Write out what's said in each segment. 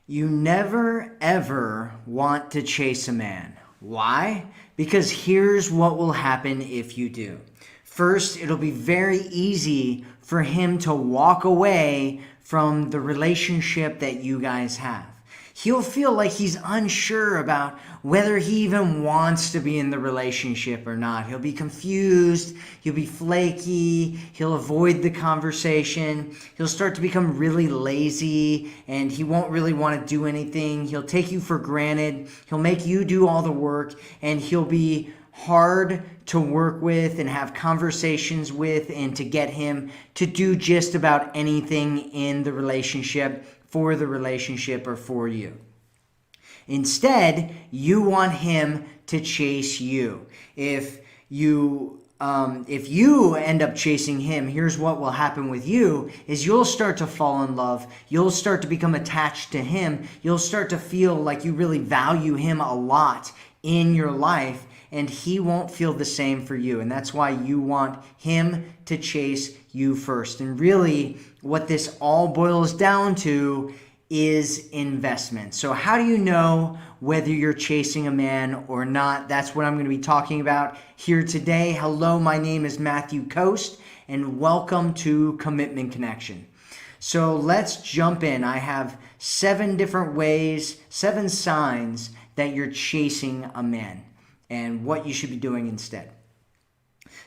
You never ever want to chase a man. Why? Because here's what will happen if you do. First, it'll be very easy for him to walk away from the relationship that you guys have. He'll feel like he's unsure about whether he even wants to be in the relationship or not. He'll be confused. He'll be flaky. He'll avoid the conversation. He'll start to become really lazy and he won't really want to do anything. He'll take you for granted. He'll make you do all the work and he'll be hard to work with and have conversations with and to get him to do just about anything in the relationship, for the relationship, or for you. Instead, you want him to chase you. If you end up chasing him, here's what will happen with you is you'll start to fall in love. You'll start to become attached to him. You'll start to feel like you really value him a lot in your life, and he won't feel the same for you. And that's why you want him to chase you first. And really, what this all boils down to is investment. So how do you know whether you're chasing a man or not? That's what I'm going to be talking about here today. Hello, my name is Matthew Coast, and welcome to Commitment Connection. So let's jump in. I have 7 different ways, 7 signs that you're chasing a man and what you should be doing instead.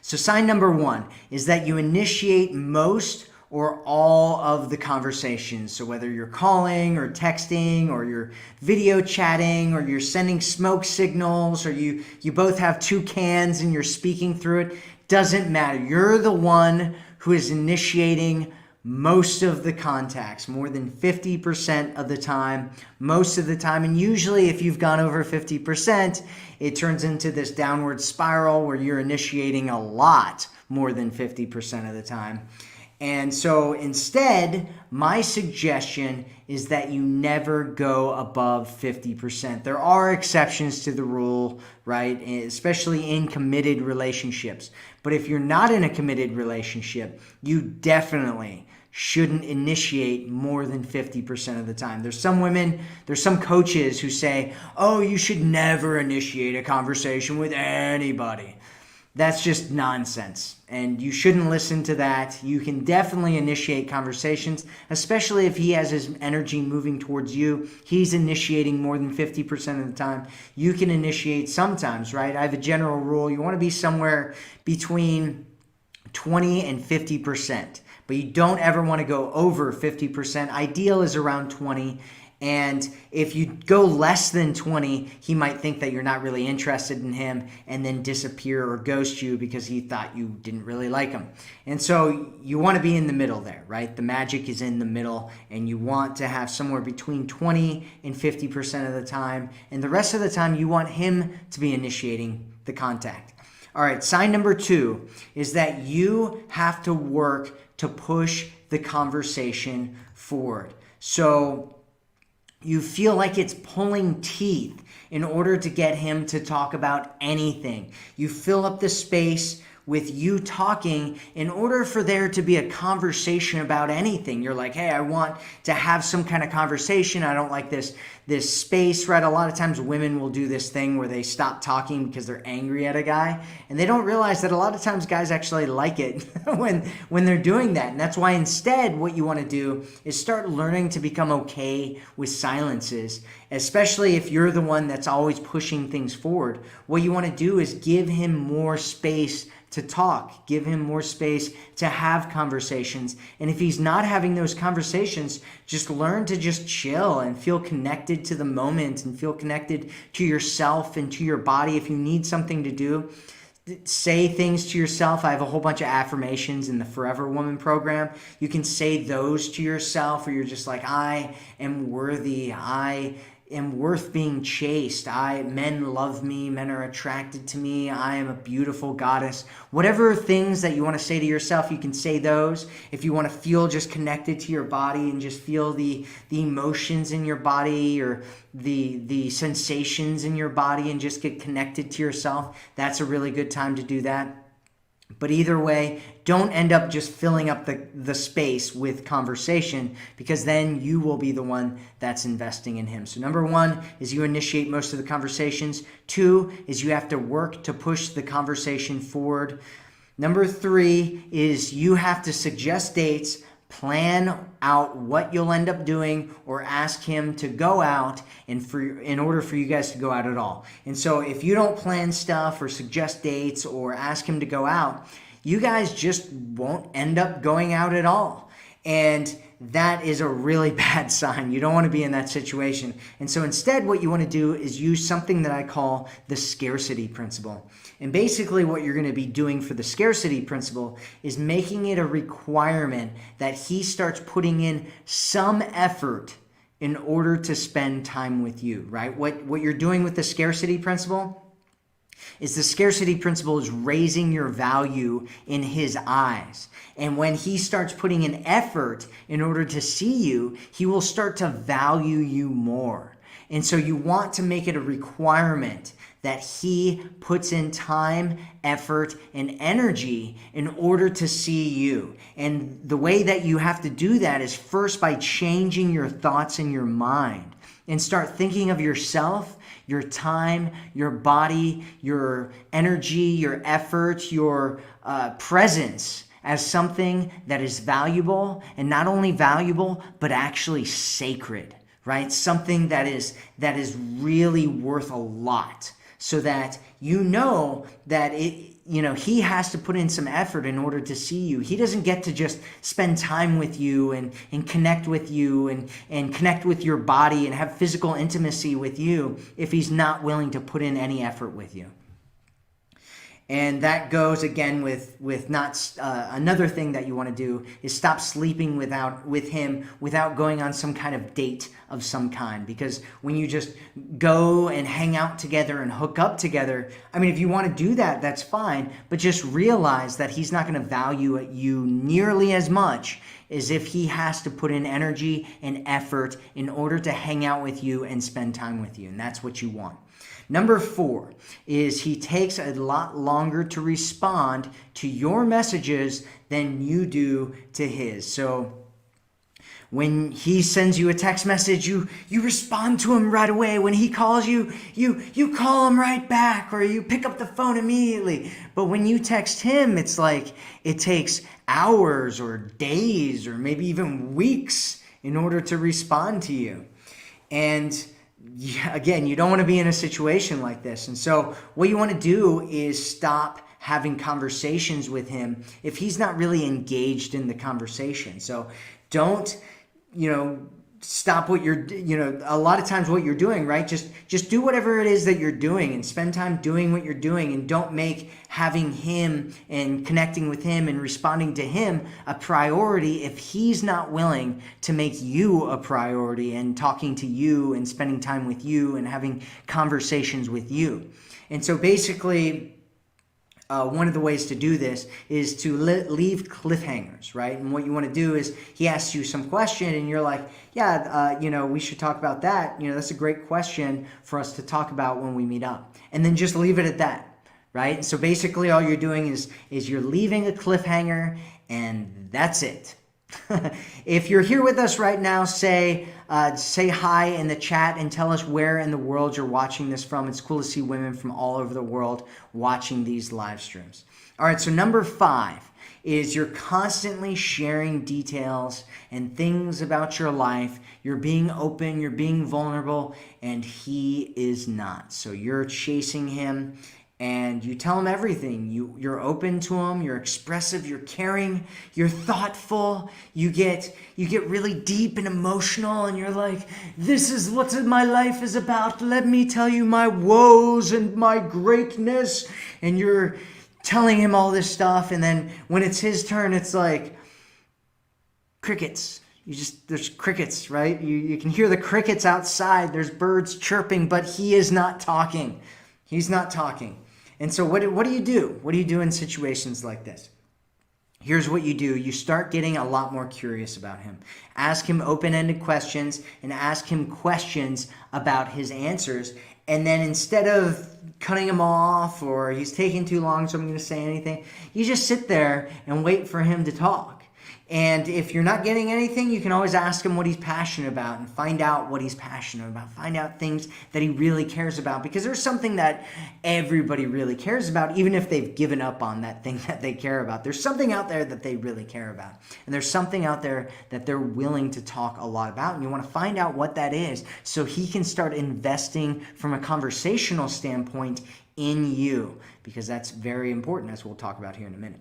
So sign number 1 is that you initiate most or all of the conversations. So whether you're calling or texting or you're video chatting or you're sending smoke signals or you both have 2 cans and you're speaking through it, doesn't matter. You're the one who is initiating most of the contacts, more than 50% of the time, most of the time. And usually if you've gone over 50%, it turns into this downward spiral where you're initiating a lot more than 50% of the time. And so instead, my suggestion is that you never go above 50%. There are exceptions to the rule, right? Especially in committed relationships. But if you're not in a committed relationship, you definitely shouldn't initiate more than 50% of the time. There's some coaches who say, oh, you should never initiate a conversation with anybody. That's just nonsense, and you shouldn't listen to that. You can definitely initiate conversations, especially if he has his energy moving towards you. He's initiating more than 50% of the time. You can initiate sometimes, right? I have a general rule. You want to be somewhere between 20 and 50%, but you don't ever want to go over 50%. Ideal is around 20. And if you go less than 20, he might think that you're not really interested in him and then disappear or ghost you because he thought you didn't really like him. And so you want to be in the middle there, right? The magic is in the middle, and you want to have somewhere between 20 and 50% of the time. And the rest of the time, you want him to be initiating the contact. All right, sign number 2 is that you have to work to push the conversation forward. So you feel like it's pulling teeth in order to get him to talk about anything. You fill up the space with you talking in order for there to be a conversation about anything. You're like, hey, I want to have some kind of conversation. I don't like this space, right? A lot of times women will do this thing where they stop talking because they're angry at a guy, and they don't realize that a lot of times guys actually like it when they're doing that. And that's why instead what you want to do is start learning to become okay with silences, especially if you're the one that's always pushing things forward. What you want to do is give him more space to talk, give him more space to have conversations. And if he's not having those conversations, just learn to just chill and feel connected to the moment and feel connected to yourself and to your body. If you need something to do, say things to yourself. I have a whole bunch of affirmations in the Forever Woman program. You can say those to yourself, or you're just like, I am worthy. I am worth being chased. Men love me. Men are attracted to me. I am a beautiful goddess. Whatever things that you want to say to yourself, you can say those. If you want to feel just connected to your body and just feel the emotions in your body or the sensations in your body and just get connected to yourself, that's a really good time to do that. But either way, don't end up just filling up the space with conversation, because then you will be the one that's investing in him. So number one is you initiate most of the conversations. Two is you have to work to push the conversation forward. Number three is you have to suggest dates, plan out what you'll end up doing, or ask him to go out in order for you guys to go out at all. And so if you don't plan stuff or suggest dates or ask him to go out, you guys just won't end up going out at all. And that is a really bad sign. You don't want to be in that situation. And so instead, what you want to do is use something that I call the scarcity principle. And basically what you're going to be doing for the scarcity principle is making it a requirement that he starts putting in some effort in order to spend time with you, right? What you're doing with the scarcity principle is raising your value in his eyes. And when he starts putting in effort in order to see you, he will start to value you more. And so you want to make it a requirement that he puts in time, effort, and energy in order to see you. And the way that you have to do that is first by changing your thoughts in your mind and start thinking of yourself, your time, your body, your energy, your effort, your presence as something that is valuable, and not only valuable, but actually sacred, right? Something that is really worth a lot, so that you know that he has to put in some effort in order to see you. He doesn't get to just spend time with you and connect with you and connect with your body and have physical intimacy with you if he's not willing to put in any effort with you. And that goes again with not another thing that you want to do is stop sleeping with him without going on some kind of date of some kind. Because when you just go and hang out together and hook up together, I mean, if you want to do that, that's fine. But just realize that he's not going to value you nearly as much as if he has to put in energy and effort in order to hang out with you and spend time with you. And that's what you want. Number 4 is he takes a lot longer to respond to your messages than you do to his. So when he sends you a text message, you respond to him right away. When he calls you, you call him right back, or you pick up the phone immediately. But when you text him, it's like it takes hours or days or maybe even weeks in order to respond to you. And again, you don't want to be in a situation like this. And so what you want to do is stop having conversations with him if he's not really engaged in the conversation. So don't, stop what you're, a lot of times what you're doing, right? Just do whatever it is that you're doing and spend time doing what you're doing, and don't make having him and connecting with him and responding to him a priority if he's not willing to make you a priority and talking to you and spending time with you and having conversations with you. And so basically, one of the ways to do this is to leave cliffhangers, right? And what you want to do is he asks you some question and you're like, we should talk about that. That's a great question for us to talk about when we meet up. And then just leave it at that, right? And so basically all you're doing is you're leaving a cliffhanger, and that's it. If you're here with us right now, say hi in the chat and tell us where in the world you're watching this from. It's cool to see women from all over the world watching these live streams. All right, so number 5 is you're constantly sharing details and things about your life. You're being open, you're being vulnerable, and he is not. So you're chasing him, and you tell him everything. You're open to him, you're expressive, you're caring, you're thoughtful, you get really deep and emotional, and you're like, this is what my life is about. Let me tell you my woes and my greatness. And you're telling him all this stuff, and then when it's his turn, it's like crickets. There's crickets, right? You can hear the crickets outside. There's birds chirping, but he is not talking. He's not talking. And so what do you do? What do you do in situations like this? Here's what you do. You start getting a lot more curious about him. Ask him open-ended questions and ask him questions about his answers. and then instead of cutting him off or he's taking too long so I'm going to say anything, you just sit there and wait for him to talk. And if you're not getting anything, you can always ask him what he's passionate about and find out what he's passionate about. Find out things that he really cares about, because there's something that everybody really cares about, even if they've given up on that thing that they care about. There's something out there that they really care about. And there's something out there that they're willing to talk a lot about. And you want to find out what that is so he can start investing from a conversational standpoint in you, because that's very important, as we'll talk about here in a minute.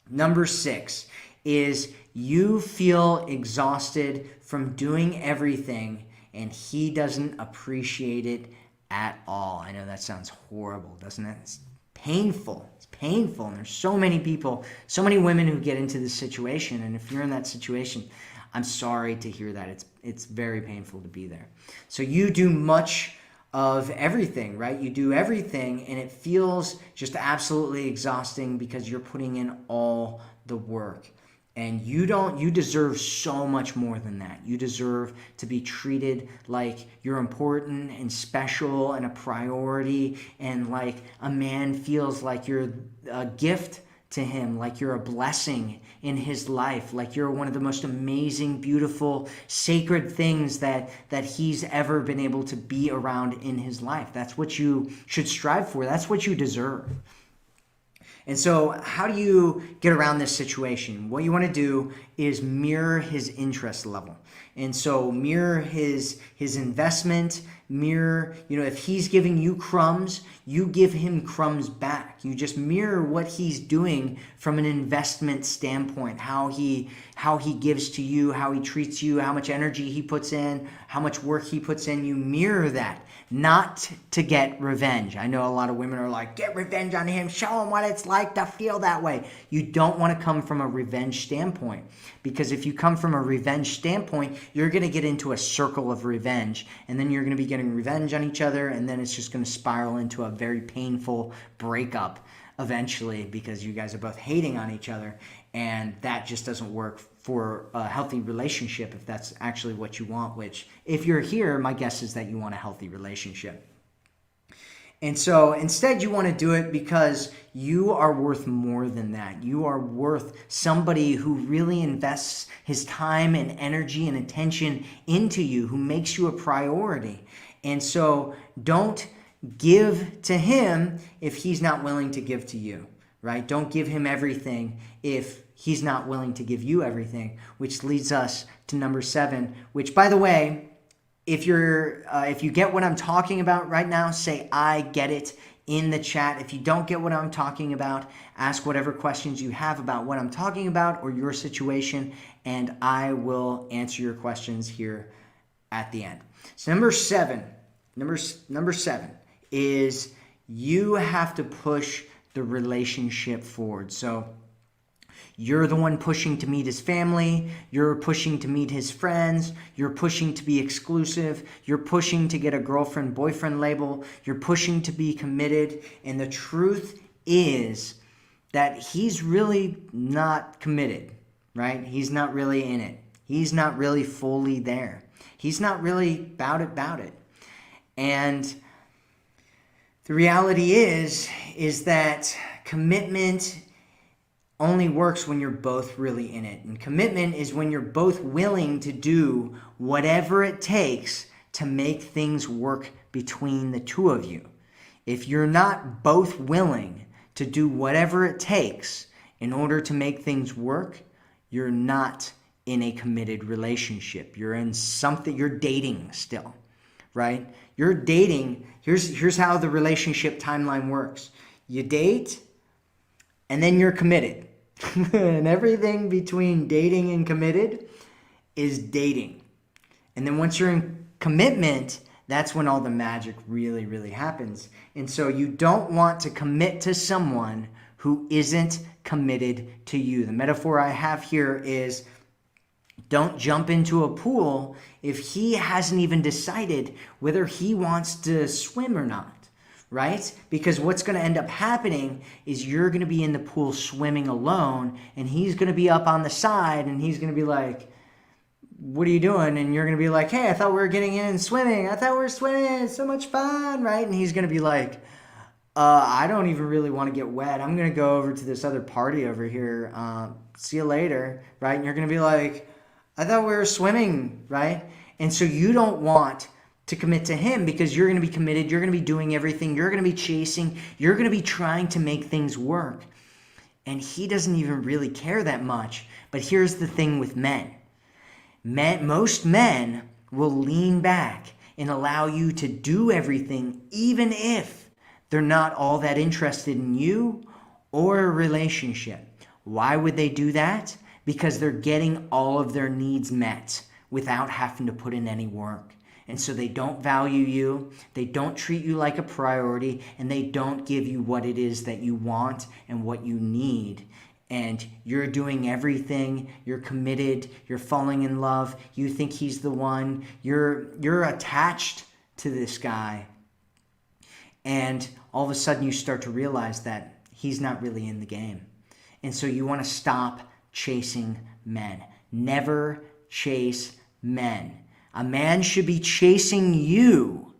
Number 6 is you feel exhausted from doing everything and he doesn't appreciate it at all. I know that sounds horrible, doesn't it? It's painful. It's painful. And there's so many people, so many women who get into this situation. And if you're in that situation, I'm sorry to hear that. It's very painful to be there. So you do much of everything, right? You do everything and it feels just absolutely exhausting because you're putting in all the work. And you deserve so much more than that. You deserve to be treated like you're important and special and a priority, and like a man feels like you're a gift to him, like you're a blessing in his life, like you're one of the most amazing, beautiful, sacred things that he's ever been able to be around in his life. That's what you should strive for. That's what you deserve. And so how do you get around this situation? What you want to do is mirror his interest level. And so mirror his investment, mirror, if he's giving you crumbs, you give him crumbs back. You just mirror what he's doing from an investment standpoint, how he gives to you, how he treats you, how much energy he puts in, how much work he puts in. You mirror that. Not to get revenge. I know a lot of women are like, get revenge on him, show him what it's like to feel that way. You don't want to come from a revenge standpoint, because if you come from a revenge standpoint, you're going to get into a circle of revenge, and then you're going to be getting revenge on each other, and then it's just going to spiral into a very painful breakup eventually, because you guys are both hating on each other, and that just doesn't work for a healthy relationship if that's actually what you want, which if you're here, my guess is that you want a healthy relationship. And so instead you want to do it because you are worth more than that. You are worth somebody who really invests his time and energy and attention into you, who makes you a priority. And so don't give to him if he's not willing to give to you, right? Don't give him everything if he's not willing to give you everything, which leads us to number 7, which, by the way, if you get what I'm talking about right now, say I get it in the chat. If you don't get what I'm talking about, ask whatever questions you have about what I'm talking about or your situation, and I will answer your questions here at the end. So number 7 is you have to push the relationship forward. So you're the one pushing to meet his family. You're pushing to meet his friends. You're pushing to be exclusive. You're pushing to get a girlfriend-boyfriend label. You're pushing to be committed. And the truth is that he's really not committed, right? He's not really in it. He's not really fully there. He's not really about it. And the reality is that commitment only works when you're both really in it. And commitment is when you're both willing to do whatever it takes to make things work between the two of you. If you're not both willing to do whatever it takes in order to make things work, you're not in a committed relationship. You're in something, you're dating still, right? You're dating. Here's how the relationship timeline works. You date, and then you're committed. And everything between dating and committed is dating. And then once you're in commitment, that's when all the magic really, really happens. And so you don't want to commit to someone who isn't committed to you. The metaphor I have here is, don't jump into a pool if he hasn't even decided whether he wants to swim or not. Right? Because what's going to end up happening is you're going to be in the pool swimming alone, and he's going to be up on the side, and he's going to be like, what are you doing? And you're going to be like, hey, I thought we were getting in and swimming. I thought we were swimming. It's so much fun, right? And he's going to be like, I don't even really want to get wet. I'm going to go over to this other party over here. See you later, right? And you're going to be like, I thought we were swimming, right? And so you don't want to commit to him because you're going to be committed. You're going to be doing everything. You're going to be chasing. You're going to be trying to make things work. And he doesn't even really care that much. But here's the thing with men. Most men will lean back and allow you to do everything, even if they're not all that interested in you or a relationship. Why would they do that? Because they're getting all of their needs met without having to put in any work. And so they don't value you, they don't treat you like a priority, and they don't give you what it is that you want and what you need. And you're doing everything, you're committed, you're falling in love, you think he's the one, you're attached to this guy. And all of a sudden you start to realize that he's not really in the game. And so you want to stop chasing men. Never chase men. A man should be chasing you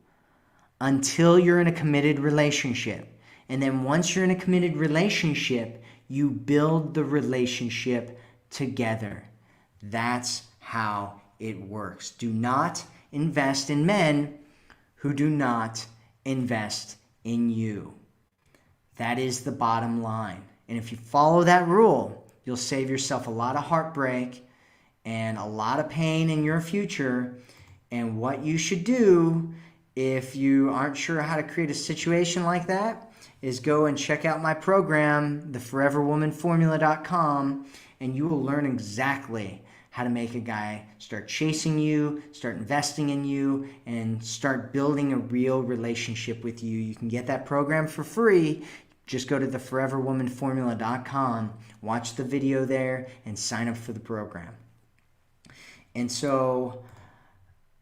until you're in a committed relationship. And then once you're in a committed relationship, you build the relationship together. That's how it works. Do not invest in men who do not invest in you. That is the bottom line. And if you follow that rule, you'll save yourself a lot of heartbreak and a lot of pain in your future. And what you should do if you aren't sure how to create a situation like that is go and check out my program, theforeverwomanformula.com, and you will learn exactly how to make a guy start chasing you, start investing in you, and start building a real relationship with you. You can get that program for free. Just go to theforeverwomanformula.com, watch the video there, and sign up for the program. And so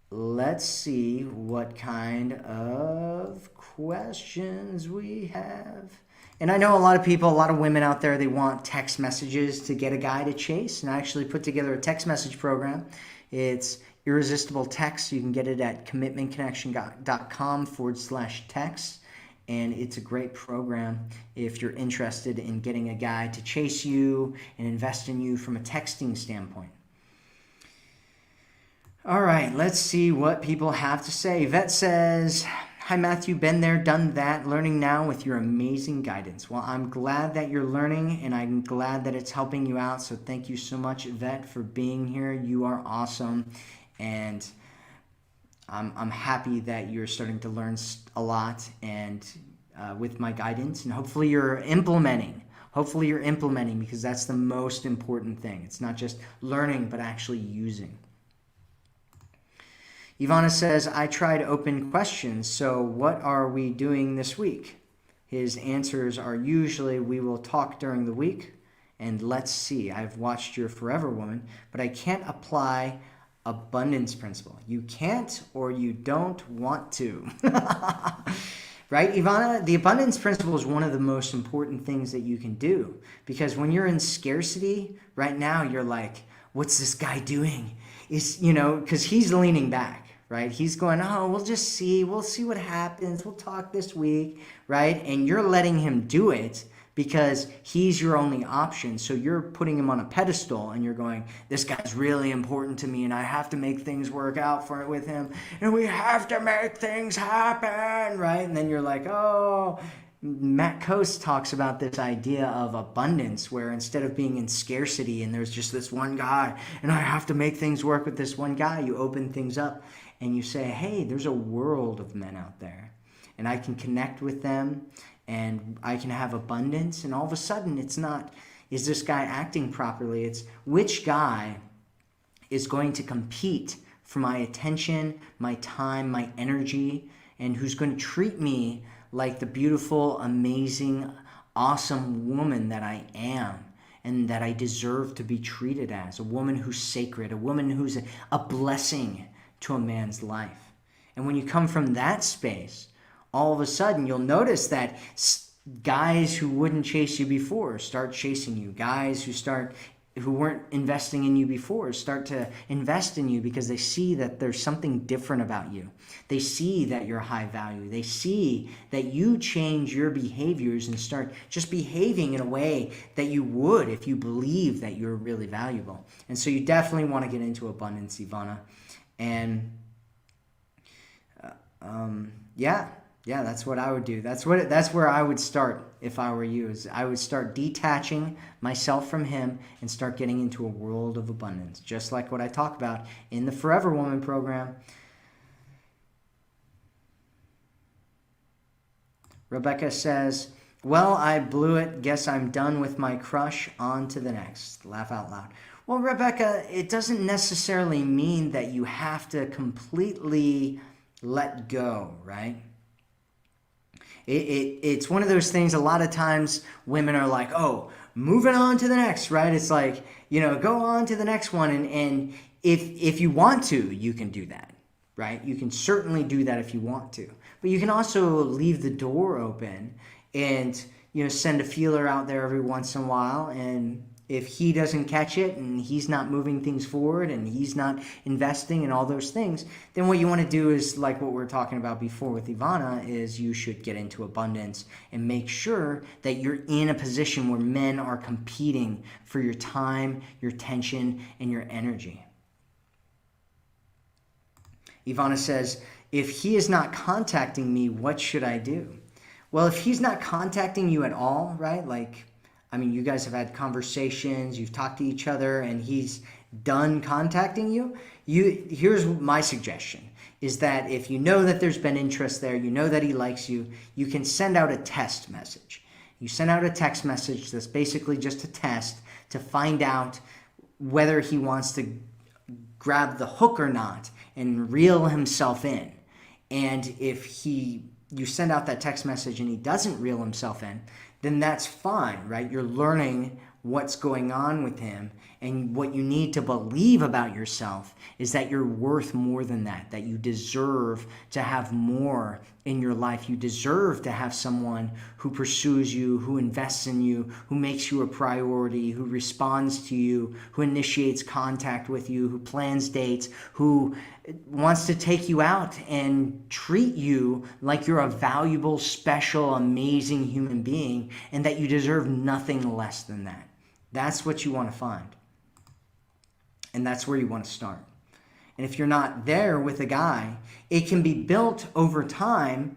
let's see what kind of questions we have. And I know a lot of people, a lot of women out there, they want text messages to get a guy to chase. And I actually put together a text message program. It's Irresistible Text. You can get it at commitmentconnection.com/text. And it's a great program if you're interested in getting a guy to chase you and invest in you from a texting standpoint. All right, let's see what people have to say. Yvette says, hi, Matthew, been there, done that, learning now with your amazing guidance. Well, I'm glad that you're learning, and I'm glad that it's helping you out. So thank you so much, Yvette, for being here. You are awesome, and I'm happy that you're starting to learn a lot and with my guidance, and hopefully you're implementing. Hopefully you're implementing, because that's the most important thing. It's not just learning, but actually using. Ivana says, I tried open questions, so what are we doing this week? His answers are usually, we will talk during the week, and let's see. I've watched your Forever Woman, but I can't apply abundance principle. You can't, or you don't want to. Right, Ivana? The abundance principle is one of the most important things that you can do, because when you're in scarcity right now, you're like, what's this guy doing? Because he's leaning back, right? He's going, oh, we'll just see. We'll see what happens. We'll talk this week, right? And you're letting him do it because he's your only option. So you're putting him on a pedestal and you're going, this guy's really important to me and I have to make things work out for it with him. And we have to make things happen, right? And then you're like, oh, Matt Coase talks about this idea of abundance, where instead of being in scarcity and there's just this one guy and I have to make things work with this one guy, you open things up and you say, hey, there's a world of men out there and I can connect with them and I can have abundance. And all of a sudden it's not, is this guy acting properly? It's which guy is going to compete for my attention, my time, my energy, and who's going to treat me like the beautiful, amazing, awesome woman that I am and that I deserve to be treated as. A woman who's sacred, a woman who's a blessing to a man's life. And when you come from that space, all of a sudden you'll notice that guys who wouldn't chase you before start chasing you. Guys who start who weren't investing in you before start to invest in you because they see that there's something different about you. They see that you're high value. They see that you change your behaviors and start just behaving in a way that you would if you believe that you're really valuable. And so you definitely want to get into abundance, Ivana. And yeah, that's what I would do. That's where I would start if I were you. Is I would start detaching myself from him and start getting into a world of abundance, just like what I talk about in the Forever Woman program. Rebecca says, well, I blew it. Guess I'm done with my crush. On to the next. Laugh out loud. Well, Rebecca, it doesn't necessarily mean that you have to completely let go, right? It's one of those things. A lot of times women are like, oh, moving on to the next, right? It's like, go on to the next one. And if you want to, you can do that, right? You can certainly do that if you want to. But you can also leave the door open and, send a feeler out there every once in a while. And if he doesn't catch it and he's not moving things forward and he's not investing in all those things, then what you want to do is, like what we were talking about before with Ivana, is you should get into abundance and make sure that you're in a position where men are competing for your time, your attention, and your energy. Ivana says, if he is not contacting me, what should I do? Well, if he's not contacting you at all, right? You guys have had conversations, you've talked to each other, and he's done contacting you. Here's my suggestion, is that if you know that there's been interest there, you know that he likes you, you can send out a test message. You send out a text message that's basically just a test to find out whether he wants to grab the hook or not and reel himself in. And if you send out that text message and he doesn't reel himself in, then that's fine, right? You're learning what's going on with him, and what you need to believe about yourself is that you're worth more than that you deserve to have more in your life. You deserve to have someone who pursues you, who invests in you, who makes you a priority, who responds to you, who initiates contact with you, who plans dates, who wants to take you out and treat you like you're a valuable, special, amazing human being, and that you deserve nothing less than that. That's what you want to find. And that's where you want to start. And if you're not there with a guy, it can be built over time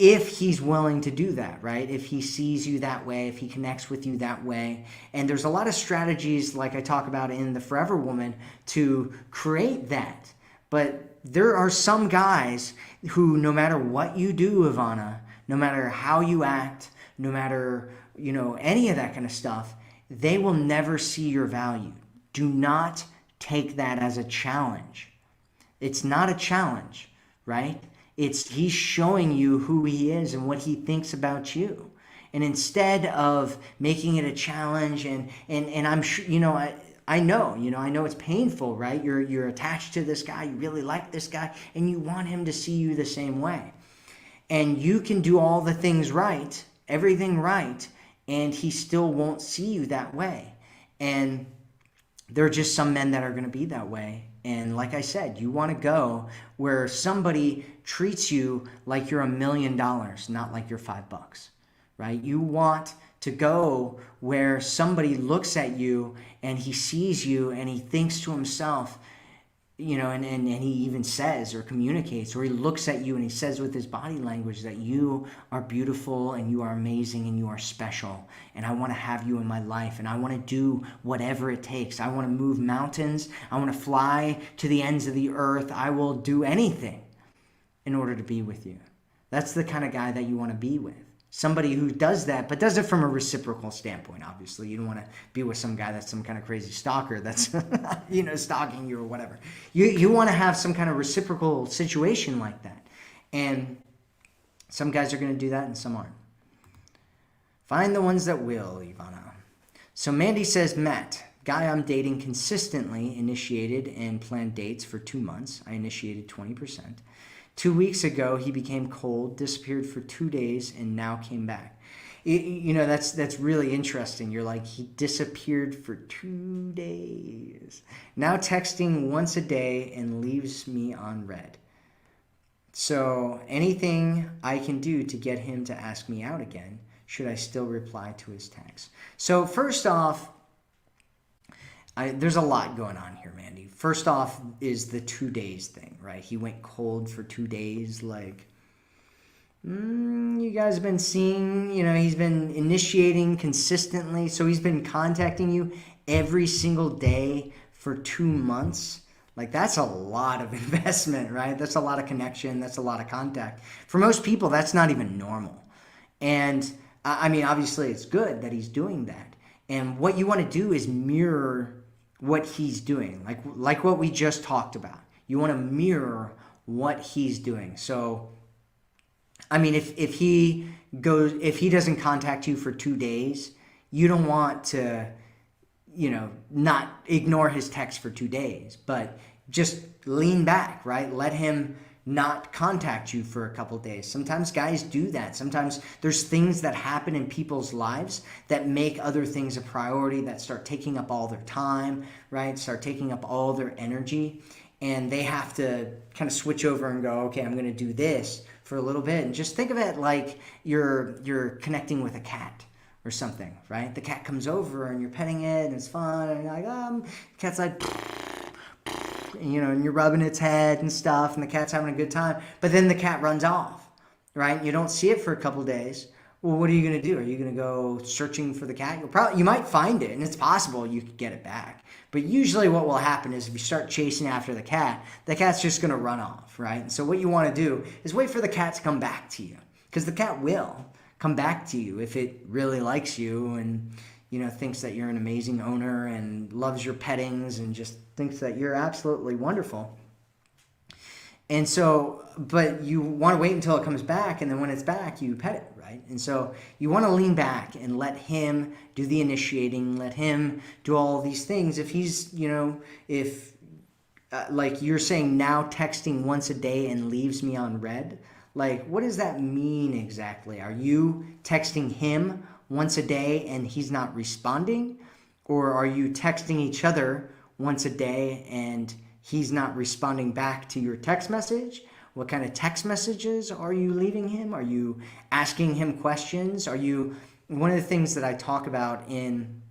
if he's willing to do that, right? If he sees you that way, if he connects with you that way. And there's a lot of strategies, like I talk about in The Forever Woman, to create that. But there are some guys who, no matter what you do, Ivana, no matter how you act, no matter, any of that kind of stuff, they will never see your value. Do not take that as a challenge. It's not a challenge, right? He's showing you who he is and what he thinks about you. And instead of making it a challenge, and I'm sure, I know it's painful, right? You're attached to this guy, you really like this guy, and you want him to see you the same way. And you can do all the things right, everything right, and he still won't see you that way. And there are just some men that are going to be that way. And like I said, you want to go where somebody treats you like you're $1 million, not like you're $5, right? You want to go where somebody looks at you and he sees you and he thinks to himself, and he even says or communicates, or he looks at you and he says with his body language that you are beautiful and you are amazing and you are special. And I want to have you in my life, and I want to do whatever it takes. I want to move mountains. I want to fly to the ends of the earth. I will do anything in order to be with you. That's the kind of guy that you want to be with. Somebody who does that, but does it from a reciprocal standpoint, obviously. You don't want to be with some guy that's some kind of crazy stalker that's, stalking you or whatever. You want to have some kind of reciprocal situation like that. And some guys are going to do that and some aren't. Find the ones that will, Ivana. So Mandy says, Matt, guy I'm dating consistently initiated and planned dates for 2 months. I initiated 20%. 2 weeks ago, he became cold, disappeared for 2 days, and now came back. That's really interesting. You're like, he disappeared for 2 days. Now texting once a day and leaves me on red. So anything I can do to get him to ask me out again, should I still reply to his text? So first off, there's a lot going on here, Mandy. First off is the 2 days thing, right? He went cold for 2 days. Like, you guys have been seeing, he's been initiating consistently. So he's been contacting you every single day for 2 months. Like, that's a lot of investment, right? That's a lot of connection. That's a lot of contact. For most people, that's not even normal. And I mean, obviously it's good that he's doing that. And what you want to do is mirror what he's doing, like what we just talked about. You want to mirror what he's doing. So, I mean, if he doesn't contact you for 2 days, you don't want to, not ignore his text for 2 days, but just lean back, right? Let him not contact you for a couple days. Sometimes guys do that. Sometimes there's things that happen in people's lives that make other things a priority, that start taking up all their time, right? Start taking up all their energy. And they have to kind of switch over and go, okay, I'm going to do this for a little bit. And just think of it like you're connecting with a cat or something, right? The cat comes over and you're petting it and it's fun. And you're like, the cat's like, and you're rubbing its head and stuff, and the cat's having a good time. But then the cat runs off, right? You don't see it for a couple days. Well, what are you going to do? Are you going to go searching for the cat? You might find it, and it's possible you could get it back. But usually what will happen is if you start chasing after the cat's just going to run off, right? And so what you want to do is wait for the cat to come back to you, because the cat will come back to you if it really likes you and thinks that you're an amazing owner and loves your pettings and just thinks that you're absolutely wonderful. And so, but you want to wait until it comes back, and then when it's back, you pet it, right? And so you want to lean back and let him do the initiating, let him do all these things. If he's, like you're saying, now texting once a day and leaves me on red, like, what does that mean exactly? Are you texting him once a day and he's not responding? Or are you texting each other once a day and he's not responding back to your text message? What kind of text messages are you leaving him? Are you asking him questions? One of the things that I talk about in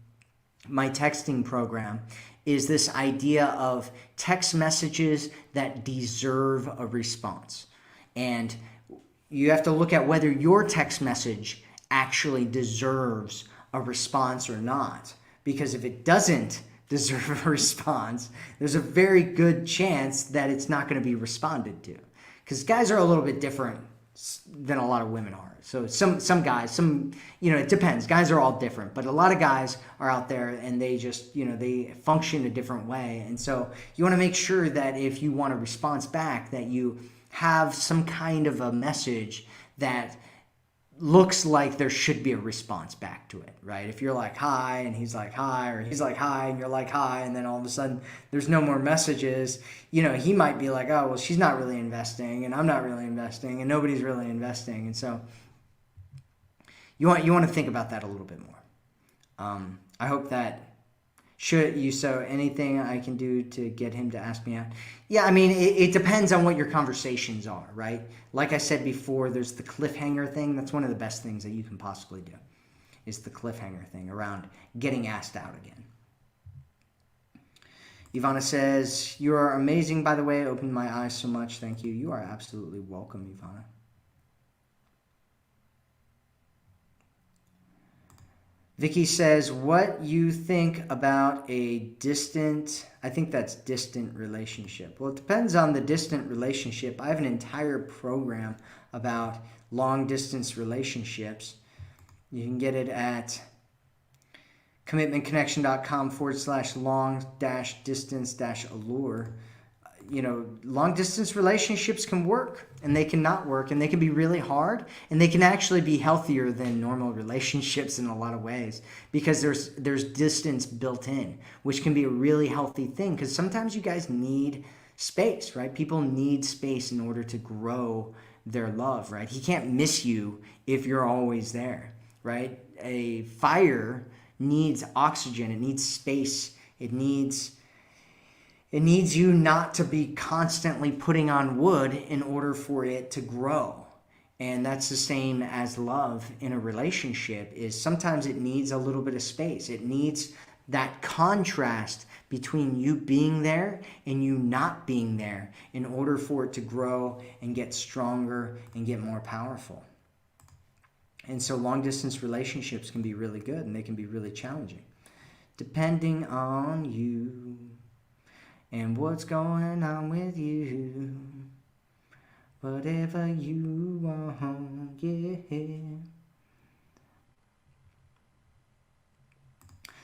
my texting program is this idea of text messages that deserve a response. And you have to look at whether your text message actually deserves a response or not. Because if it doesn't deserve a response, there's a very good chance that it's not going to be responded to. Because guys are a little bit different than a lot of women are. So some guys, it depends. Guys are all different, but a lot of guys are out there and they just, they function a different way. And so you want to make sure that if you want a response back, that you have some kind of a message that looks like there should be a response back to it, right? If you're like, hi, and he's like, hi, or he's like, hi, and you're like, hi, and then all of a sudden there's no more messages, he might be like, oh, well, she's not really investing, and I'm not really investing, and nobody's really investing. And so you want to think about that a little bit more. I hope that so anything I can do to get him to ask me out? Yeah, I mean, it depends on what your conversations are, right? Like I said before, there's the cliffhanger thing. That's one of the best things that you can possibly do, is the cliffhanger thing around getting asked out again. Ivana says, you are amazing, by the way. Opened my eyes so much. Thank you. You are absolutely welcome, Ivana. Vicky says, what you think about a distant, I think that's distant relationship. Well, it depends on the distant relationship. I have an entire program about long distance relationships. You can get it at commitmentconnection.com/long-distance-allure. Long distance relationships can work and they can not work, and they can be really hard, and they can actually be healthier than normal relationships in a lot of ways, because there's distance built in, which can be a really healthy thing, because sometimes you guys need space, right? People need space in order to grow their love, right? He can't miss you if you're always there. right? A fire needs oxygen. It needs space. It needs you not to be constantly putting on wood in order for it to grow. And that's the same as love in a relationship, is sometimes it needs a little bit of space. It needs that contrast between you being there and you not being there in order for it to grow and get stronger and get more powerful. And so long distance relationships can be really good, and they can be really challenging, depending on you and what's going on with you. Whatever you want, yeah.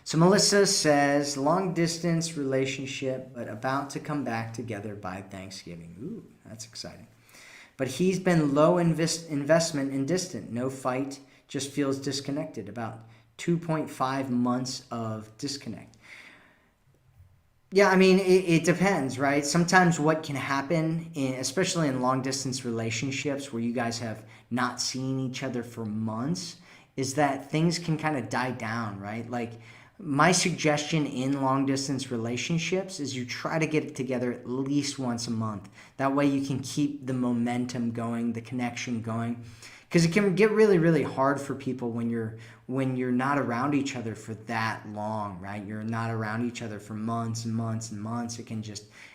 So Melissa says, long distance relationship, but about to come back together by Thanksgiving. Ooh, that's exciting. But he's been low investment and distant. No fight, just feels disconnected. About 2.5 months of disconnect. Yeah, I mean, it depends, right? Sometimes what can happen, especially in long-distance relationships where you guys have not seen each other for months, is that things can kind of die down, right? Like, my suggestion in long-distance relationships is you try to get it together at least once a month. That way you can keep the momentum going, the connection going. Because it can get really, really hard for people when you're not around each other for that long, right? You're not around each other for months and months and months.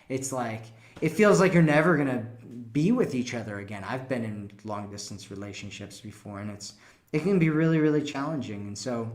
It's like, it feels like you're never going to be with each other again. I've been in long distance relationships before, and it can be really, really challenging. And so,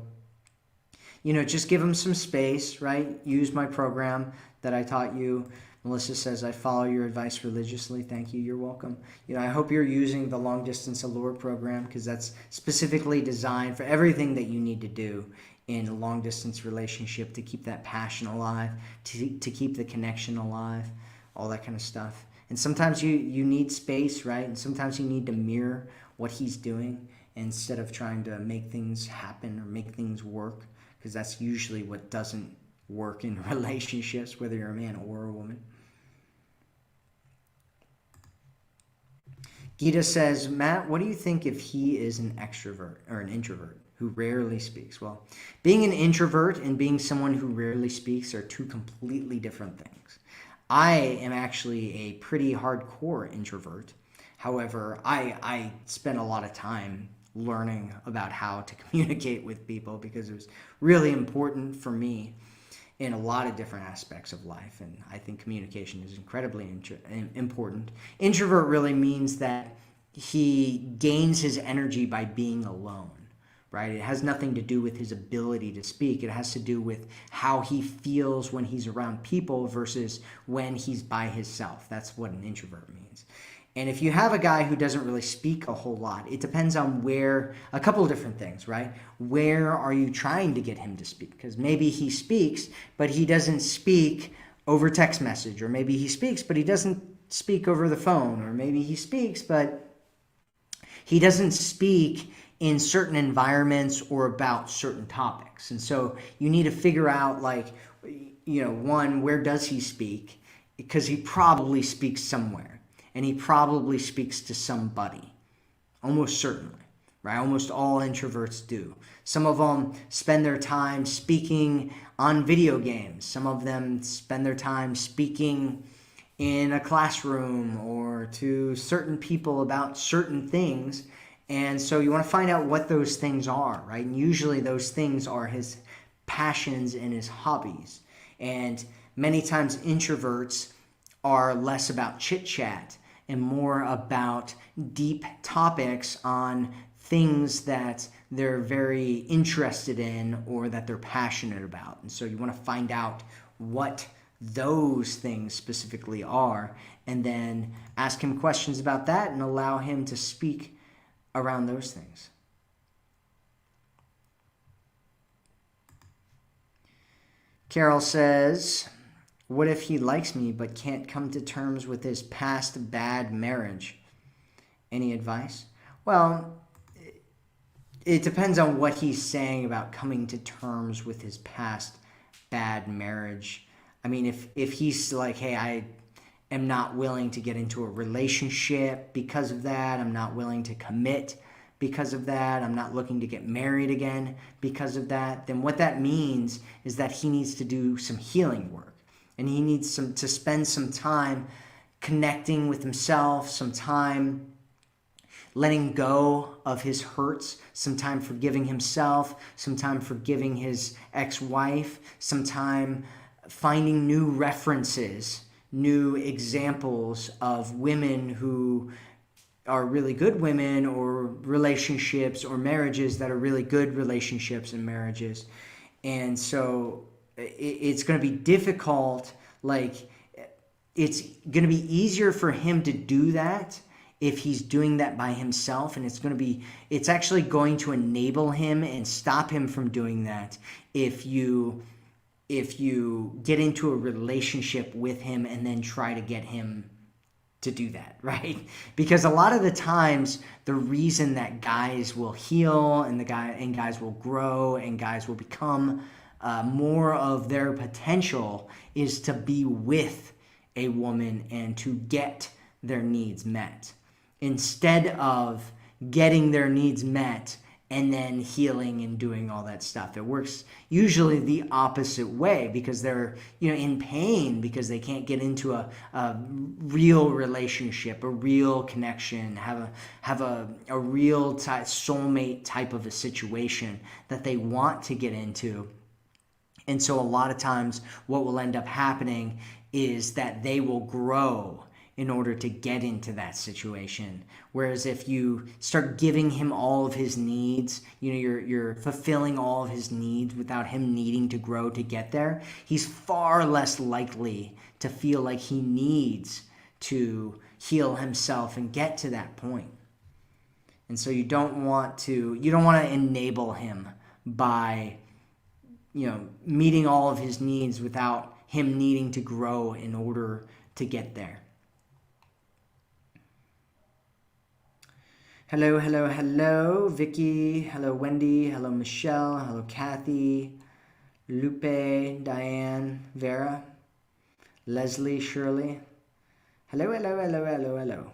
just give them some space, right? Use my program that I taught you. Melissa says, I follow your advice religiously. Thank you. You're welcome. I hope you're using the Long Distance Allure program, because that's specifically designed for everything that you need to do in a long distance relationship to keep that passion alive, to keep the connection alive, all that kind of stuff. And sometimes you need space, right? And sometimes you need to mirror what he's doing instead of trying to make things happen or make things work, because that's usually what doesn't work in relationships, whether you're a man or a woman. Gita says, Matt, what do you think if he is an extrovert or an introvert who rarely speaks? Well, being an introvert and being someone who rarely speaks are two completely different things. I am actually a pretty hardcore introvert. However, I spent a lot of time learning about how to communicate with people because it was really important for me in a lot of different aspects of life, and I think communication is incredibly important. Introvert really means that he gains his energy by being alone, right? It has nothing to do with his ability to speak. It has to do with how he feels when he's around people versus when he's by himself. That's what an introvert means. And if you have a guy who doesn't really speak a whole lot, it depends on a couple of different things, right? Where are you trying to get him to speak? Because maybe he speaks, but he doesn't speak over text message, or maybe he speaks, but he doesn't speak over the phone, or maybe he speaks, but he doesn't speak in certain environments or about certain topics. And so you need to figure out, one, where does he speak? Because he probably speaks somewhere. And he probably speaks to somebody, almost certainly, right? Almost all introverts do. Some of them spend their time speaking on video games. Some of them spend their time speaking in a classroom or to certain people about certain things. And so you want to find out what those things are, right? And usually those things are his passions and his hobbies. And many times introverts are less about chit-chat and more about deep topics on things that they're very interested in or that they're passionate about. And so you want to find out what those things specifically are, and then ask him questions about that and allow him to speak around those things. Carol says, what if he likes me but can't come to terms with his past bad marriage? Any advice? Well, it depends on what he's saying about coming to terms with his past bad marriage. I mean, if he's like, hey, I am not willing to get into a relationship because of that, I'm not willing to commit because of that. I'm not looking to get married again because of that. Then what that means is that he needs to do some healing work. And he needs to spend some time connecting with himself, some time letting go of his hurts, some time forgiving himself, some time forgiving his ex-wife, some time finding new references, new examples of women who are really good women, or relationships or marriages that are really good relationships and marriages. And so it's going to be difficult. Like, it's going to be easier for him to do that if he's doing that by himself, and it's actually going to enable him and stop him from doing that if you get into a relationship with him and then try to get him to do that, right? Because a lot of the times the reason that guys will heal and guys will grow and guys will become more of their potential is to be with a woman and to get their needs met, instead of getting their needs met and then healing and doing all that stuff. It works usually the opposite way, because they're in pain because they can't get into a real relationship, a real connection, have a real soulmate type of a situation that they want to get into. And so a lot of times what will end up happening is that they will grow in order to get into that situation. Whereas if you start giving him all of his needs, you're fulfilling all of his needs without him needing to grow to get there, he's far less likely to feel like he needs to heal himself and get to that point. And so you don't want to enable him by meeting all of his needs without him needing to grow in order to get there. Hello, hello, hello, Vicky. Hello, Wendy. Hello, Michelle. Hello, Kathy. Lupe, Diane, Vera, Leslie, Shirley. Hello, hello, hello, hello, hello.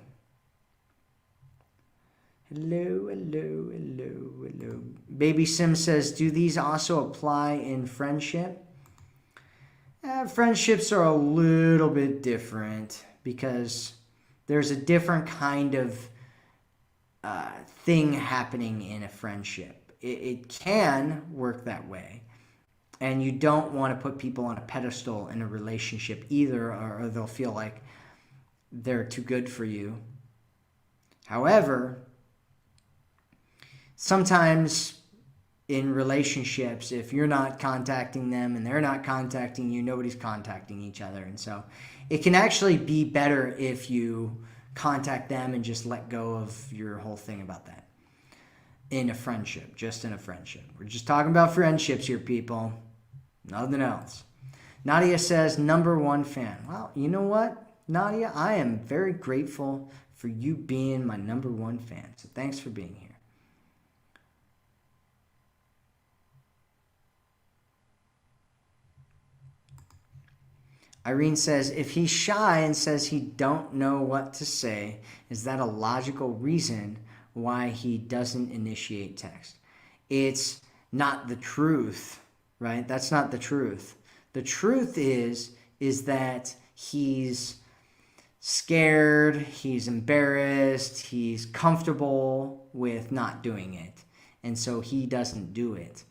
Hello, hello, hello, hello. Baby Sim says, do these also apply in friendship? Friendships are a little bit different because there's a different kind of thing happening in a friendship. It can work that way. And you don't want to put people on a pedestal in a relationship either, or they'll feel like they're too good for you. However, sometimes in relationships, if you're not contacting them and they're not contacting you, nobody's contacting each other. And so it can actually be better if you contact them and just let go of your whole thing about that in a friendship, just in a friendship. We're just talking about friendships here, people. Nothing else. Nadia says, #1 fan. Well, you know what, Nadia? I am very grateful for you being my #1 fan. So thanks for being here. Irene says, if he's shy and says he don't know what to say, is that a logical reason why he doesn't initiate text? It's not the truth, right? That's not the truth. The truth is that he's scared, he's embarrassed, he's comfortable with not doing it. And so he doesn't do it.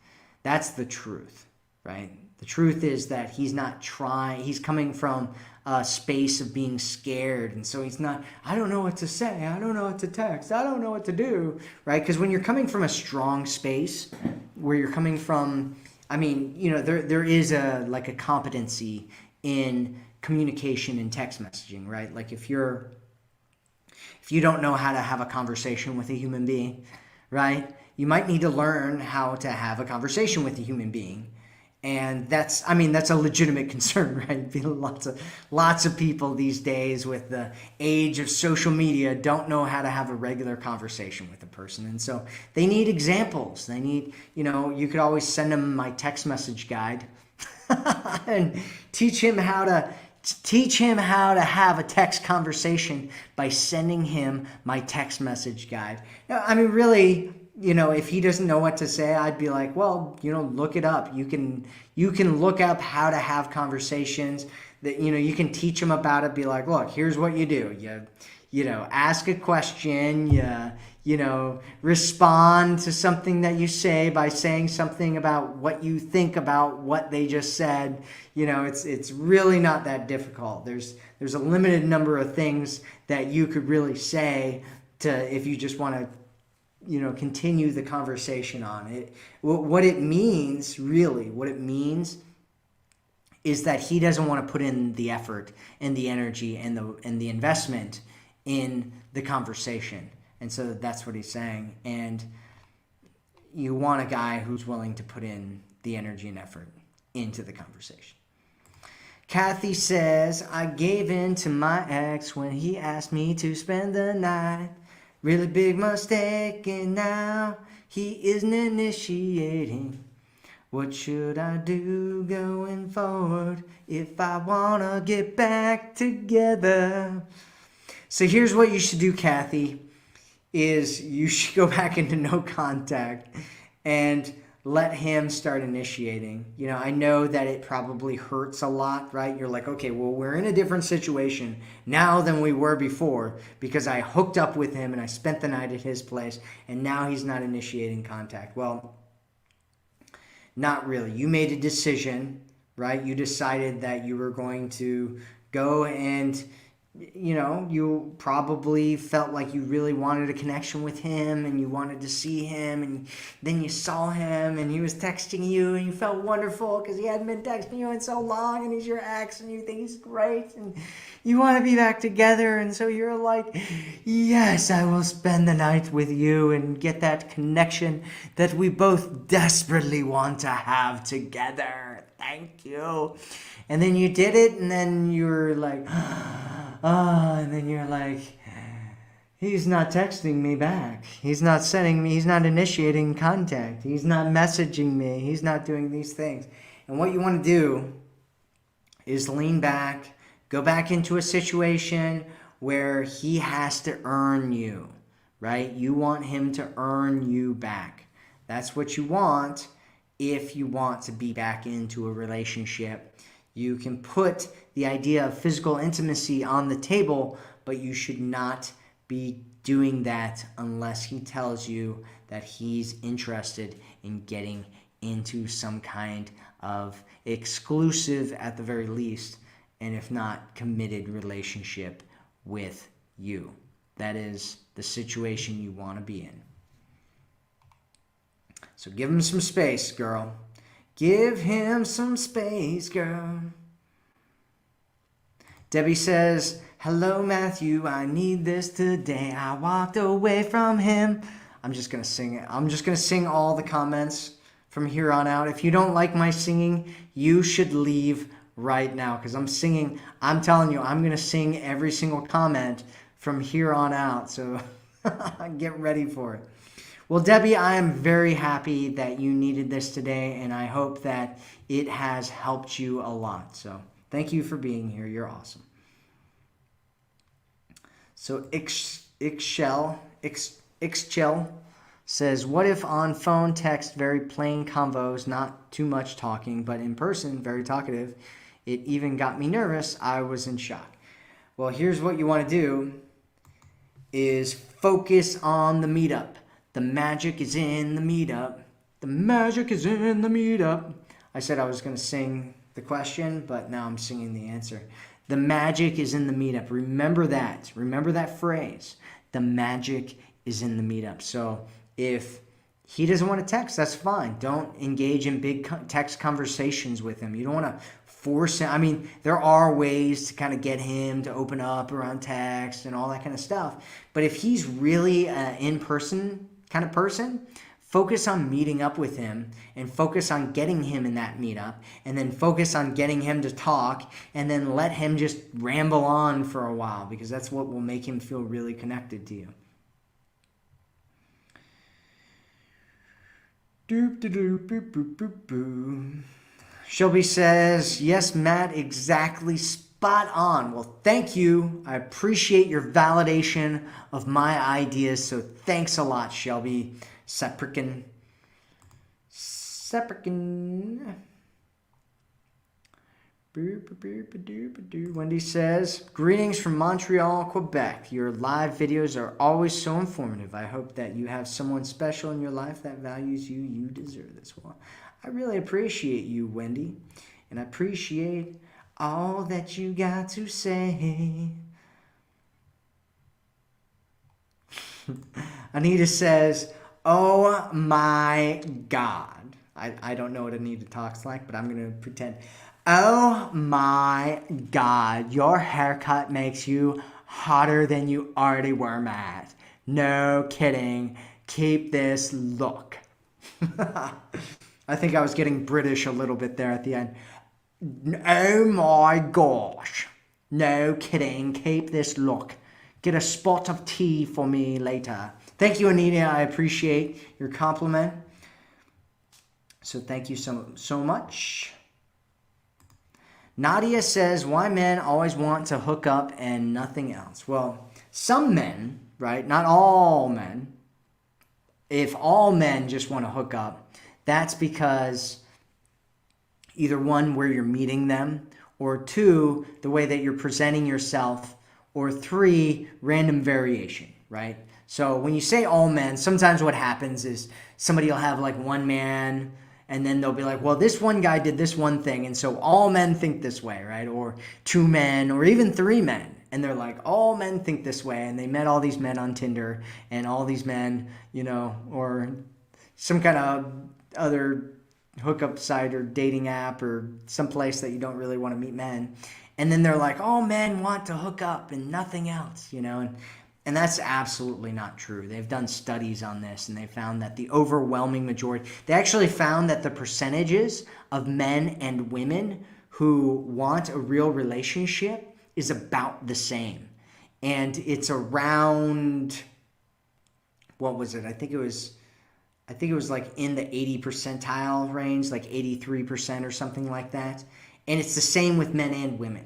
That's the truth, right? The truth is that he's not trying. He's coming from a space of being scared. And so he's not, I don't know what to say. I don't know what to text. I don't know what to do, right? Because when you're coming from a strong space where you're coming from, there is a competency in communication and text messaging, right? Like if you don't know how to have a conversation with a human being, right? You might need to learn how to have a conversation with a human being. And that's a legitimate concern, right? Lots of people these days with the age of social media don't know how to have a regular conversation with a person. And so they need examples. They need, you could always send them my text message guide and teach him how to, teach him how to have a text conversation by sending him my text message guide. Now, I mean, really, if he doesn't know what to say, I'd be like, well, look it up. You can look up how to have conversations. That you can teach him about it. Be like, look, here's what you do. You ask a question. Respond to something that you say by saying something about what you think about what they just said. It's really not that difficult. There's a limited number of things that you could really say if you just want to continue the conversation on it. What it means is that he doesn't want to put in the effort and the energy and the investment in the conversation. And so that's what he's saying. And you want a guy who's willing to put in the energy and effort into the conversation. Kathy says, I gave in to my ex when he asked me to spend the night. Really big mistake, and now he isn't initiating. What should I do going forward if I want to get back together? So here's what you should do, Kathy, is you should go back into no contact and let him start initiating. I know that it probably hurts a lot, right? You're like, okay, well, we're in a different situation now than we were before because I hooked up with him and I spent the night at his place and now he's not initiating contact. Well, not really. You made a decision, right? You decided that you were going to go and you probably felt like you really wanted a connection with him and you wanted to see him, and then you saw him and he was texting you and you felt wonderful because he hadn't been texting you in so long and he's your ex and you think he's great and you want to be back together, and so you're like, yes, I will spend the night with you and get that connection that we both desperately want to have together. Thank you. And then you did it, and then you're like, and then you're like, he's not texting me back. He's not sending me, he's not initiating contact. He's not messaging me. He's not doing these things. And what you want to do is lean back, go back into a situation where he has to earn you, right? You want him to earn you back. That's what you want if you want to be back into a relationship. You can put the idea of physical intimacy on the table, but you should not be doing that unless he tells you that he's interested in getting into some kind of exclusive, at the very least, and if not, committed relationship with you. That is the situation you want to be in. So give him some space, girl. Give him some space, girl. Debbie says, hello, Matthew. I need this today. I walked away from him. I'm just going to sing it. I'm just going to sing all the comments from here on out. If you don't like my singing, you should leave right now because I'm singing. I'm telling you, I'm going to sing every single comment from here on out. So get ready for it. Well, Debbie, I am very happy that you needed this today, and I hope that it has helped you a lot. So thank you for being here. You're awesome. So Ixchel says, what if on phone text, very plain convos, not too much talking, but in person, very talkative? It even got me nervous. I was in shock. Well, here's what you want to do is focus on the meetup. The magic is in the meetup. The magic is in the meetup. I said I was going to sing the question, but now I'm singing the answer. The magic is in the meetup. Remember that. Remember that phrase. The magic is in the meetup. So if he doesn't want to text, that's fine. Don't engage in big text conversations with him. You don't want to force him. I mean, there are ways to kind of get him to open up around text and all that kind of stuff. But if he's really an in-person kind of person, focus on meeting up with him and focus on getting him in that meetup, and then focus on getting him to talk, and then let him just ramble on for a while, because that's what will make him feel really connected to you. Doop, doop, boop, boop, boop, boop. Shelby says, yes, Matt, exactly spot on. Well, thank you. I appreciate your validation of my ideas. So thanks a lot, Shelby Seprikin. Wendy says, greetings from Montreal, Quebec. Your live videos are always so informative. I hope that you have someone special in your life that values you. You deserve this. Well, I really appreciate you, Wendy. And I appreciate all that you got to say. Anita says, oh my God. I don't know what Anita talks like, but I'm going to pretend. Oh my God. Your haircut makes you hotter than you already were, Matt. No kidding. Keep this look. I think I was getting British a little bit there at the end. Oh my gosh. No kidding. Keep this look. Get a spot of tea for me later. Thank you, Anita. I appreciate your compliment. So thank you so much. Nadia says, why men always want to hook up and nothing else? Well, some men, right? Not all men. If all men just want to hook up, that's because either one, where you're meeting them, or two, the way that you're presenting yourself, or three, random variation, right? So when you say all men, sometimes what happens is somebody will have like one man, and then they'll be like, well, this one guy did this one thing, and so all men think this way, right? Or two men, or even three men. And they're like, all men think this way, and they met all these men on Tinder, and all these men, or some kind of other hookup site or dating app or some place that you don't really want to meet men. And then they're like, all men want to hook up and nothing else, And that's absolutely not true. They've done studies on this, and they found that the overwhelming majority, they actually found that the percentages of men and women who want a real relationship is about the same. And it's around, what was it? I think it was like in the 80 percentile range, like 83% or something like that. And it's the same with men and women.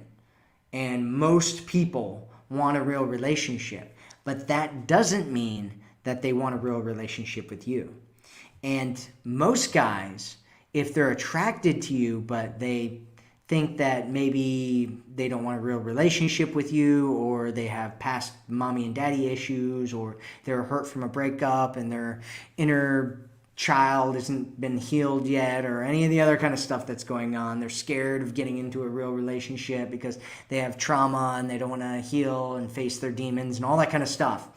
And most people want a real relationship. But that doesn't mean that they want a real relationship with you. And most guys, if they're attracted to you, but they think that maybe they don't want a real relationship with you, or they have past mommy and daddy issues, or they're hurt from a breakup and their inner child hasn't been healed yet, or any of the other kind of stuff that's going on. They're scared of getting into a real relationship because they have trauma and they don't want to heal and face their demons and all that kind of stuff.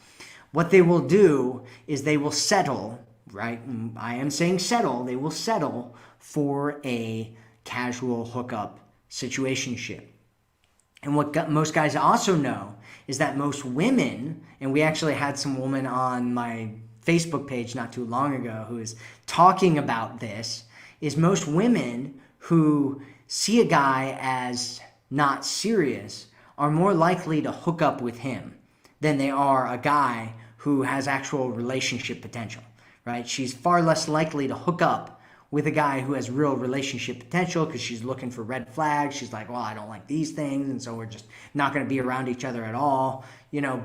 What they will do is they will settle, right? I am saying settle. They will settle for a casual hookup situationship. And what most guys also know is that most women, and we actually had some woman on my Facebook page not too long ago who is talking about this, is most women who see a guy as not serious are more likely to hook up with him than they are a guy who has actual relationship potential, right? She's far less likely to hook up with a guy who has real relationship potential because she's looking for red flags. She's like, well, I don't like these things, and so we're just not going to be around each other at all,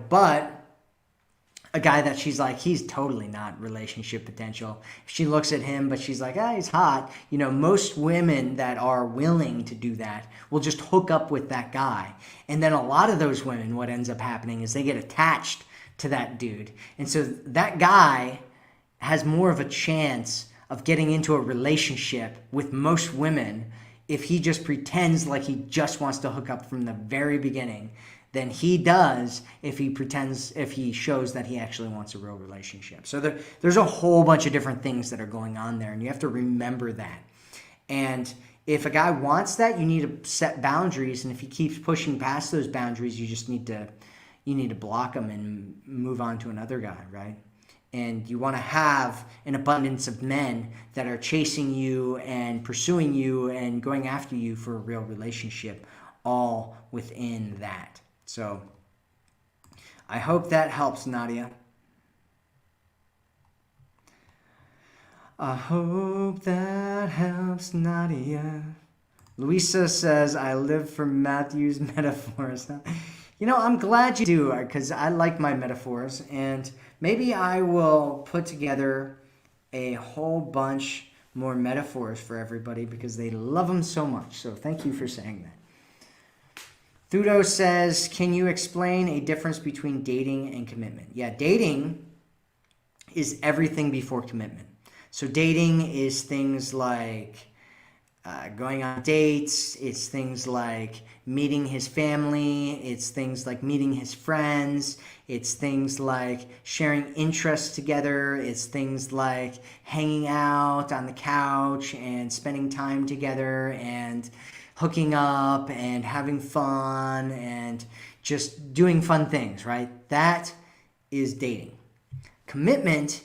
but a guy that she's like, he's totally not relationship potential. She looks at him, but she's like, he's hot. Most women that are willing to do that will just hook up with that guy. And then a lot of those women, what ends up happening is they get attached to that dude. And so that guy has more of a chance of getting into a relationship with most women if he just pretends like he just wants to hook up from the very beginning than he does if he shows that he actually wants a real relationship. So there's a whole bunch of different things that are going on there, and you have to remember that. And if a guy wants that, you need to set boundaries, and if he keeps pushing past those boundaries, you need to block him and move on to another guy, right? And you want to have an abundance of men that are chasing you and pursuing you and going after you for a real relationship, all within that. So I hope that helps, Nadia. I hope that helps, Nadia. Louisa says, I live for Matthew's metaphors. I'm glad you do, because I like my metaphors, and maybe I will put together a whole bunch more metaphors for everybody because they love them so much. So thank you for saying that. Thudo says, can you explain a difference between dating and commitment? Yeah, dating is everything before commitment. So dating is things like going on dates, it's things like meeting his family, it's things like meeting his friends, it's things like sharing interests together, it's things like hanging out on the couch and spending time together and hooking up and having fun and just doing fun things, right? That is dating. Commitment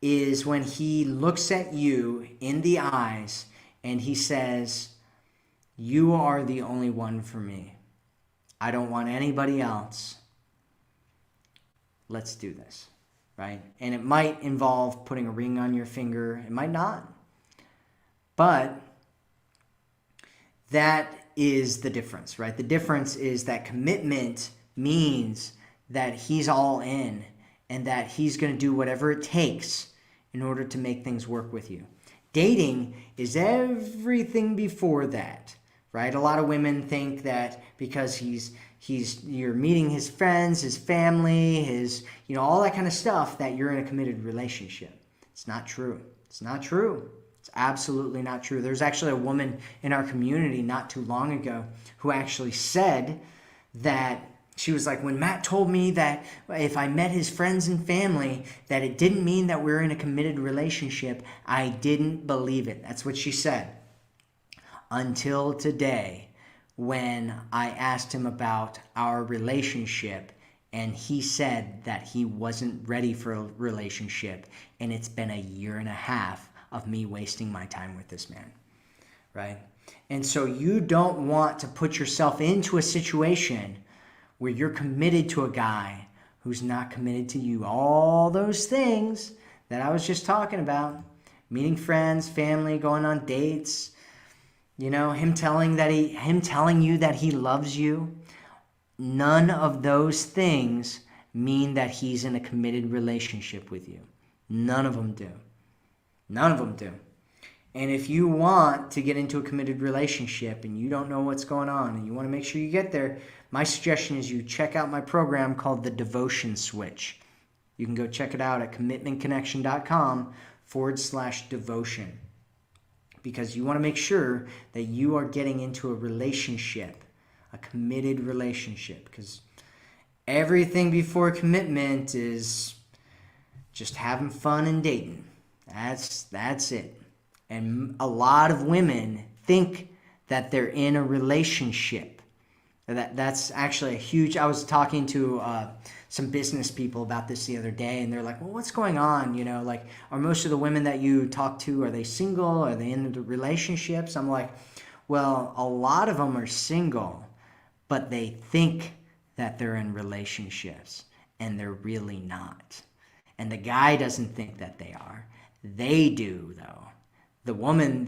is when he looks at you in the eyes and he says, you are the only one for me. I don't want anybody else. Let's do this, right? And it might involve putting a ring on your finger. It might not. But that is the difference, right? The difference is that commitment means that he's all in and that he's going to do whatever it takes in order to make things work with you. Dating is everything before that, right? A lot of women think that because you're meeting his friends, his family, his, all that kind of stuff, that you're in a committed relationship. It's not true. It's not true. It's absolutely not true. There's actually a woman in our community not too long ago who actually said that she was like, when Matt told me that if I met his friends and family, that it didn't mean that we're in a committed relationship, I didn't believe it. That's what she said. Until today, when I asked him about our relationship, and he said that he wasn't ready for a relationship, and it's been 1.5 years of me wasting my time with this man, right? And so you don't want to put yourself into a situation where you're committed to a guy who's not committed to you. All those things that I was just talking about, meeting friends, family, going on dates, him telling you that he loves you. None of those things mean that he's in a committed relationship with you. None of them do. None of them do. And if you want to get into a committed relationship and you don't know what's going on and you want to make sure you get there, my suggestion is you check out my program called The Devotion Switch. You can go check it out at commitmentconnection.com/devotion, because you want to make sure that you are getting into a relationship, a committed relationship, because everything before commitment is just having fun and dating. That's it. And a lot of women think that they're in a relationship. That's actually a huge... I was talking to some business people about this the other day, and they're like, well, what's going on? Are most of the women that you talk to, are they single? Are they in relationships? I'm like, well, a lot of them are single, but they think that they're in relationships, and they're really not. And the guy doesn't think that they are. They do, though. The woman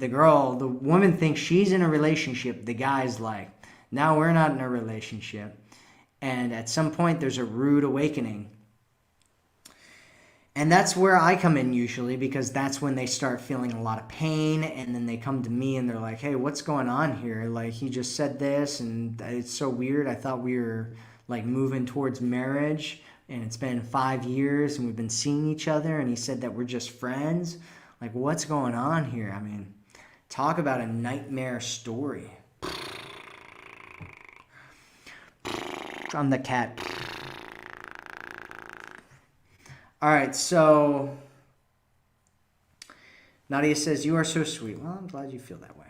thinks she's in a relationship. The guy's like, no, we're not in a relationship. And at some point, there's a rude awakening. And that's where I come in usually, because that's when they start feeling a lot of pain. And then they come to me and they're like, hey, what's going on here? Like, he just said this and it's so weird. I thought we were like moving towards marriage, and it's been 5 years and we've been seeing each other. And he said that we're just friends. Like, what's going on here? I mean, talk about a nightmare story. I'm the cat. All right, so Nadia says, you are so sweet. Well, I'm glad you feel that way.